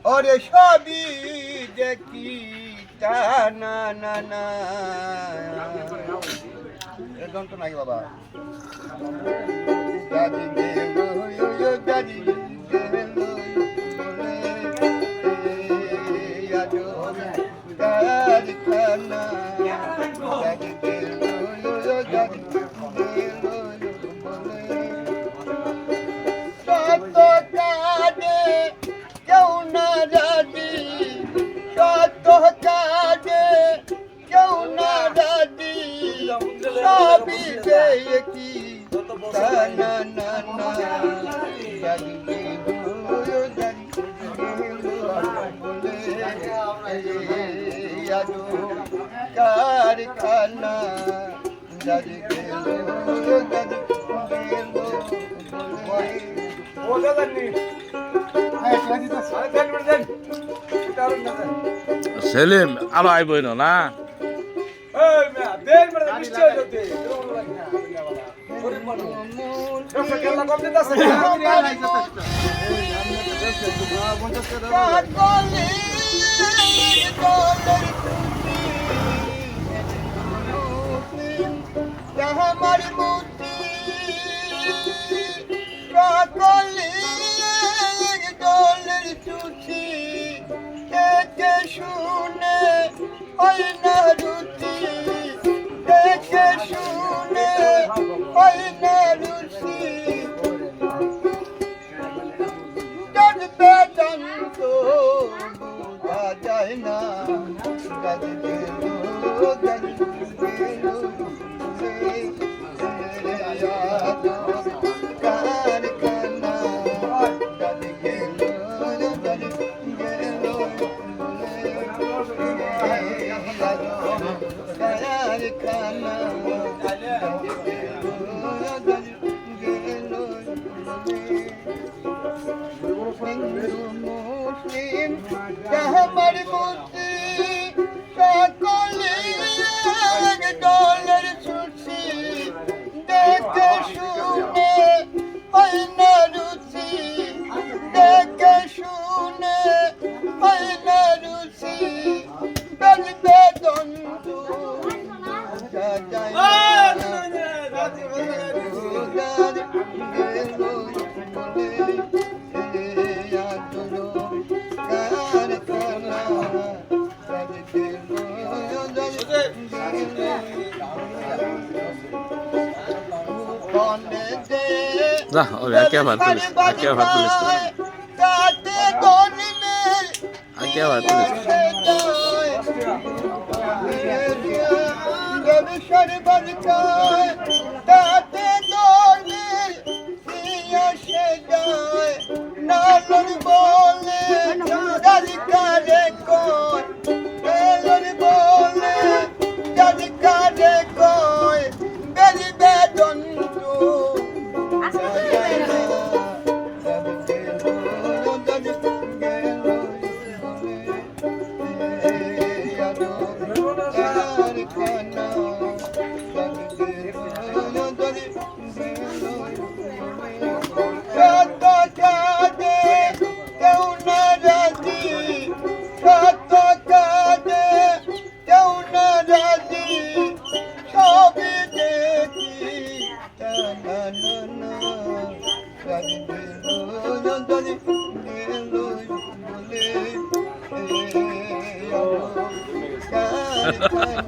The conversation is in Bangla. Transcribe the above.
ওরে সবই দেখি না না না এরকম তো নাই বাবা দাদি গেলো দাদি গেলো দাদি খানা দাদি গেলো দাদি গেলো সত কাজে কেউ না দাদি সত কাজে কেউ না দাদি সবই দেখি না না না দাদি গেলো দাদি গেলো কারখানা দাদি গেলো দাদি সেলিম আলো আইবই না আমার মুক্তি সকলে দলের চুচি দেখে শুনে ওই না রুচি দেখে শুনে ওই না রুচি বেদান্ত বোঝা যায় না গাদি গেলো গাদি গেলো কারখানা গাদি গেলো গাদি গেলো কারখানা গাদি গেলো গাদি গেলো হিন্দু মুসলিম আমার মুক্তি সকলে দলের ছুটি দেখে শুনে হয় না রুচি দেখে শুনে হয় না রুচি বেদন্ত যা ওরে আকে আবার তুলিস আকে আবার তুলিস আকে আবার তুলিস বলে দাদি কারে কয় বলে দাদি কারে কয় বেরি বেদন্ত Bye.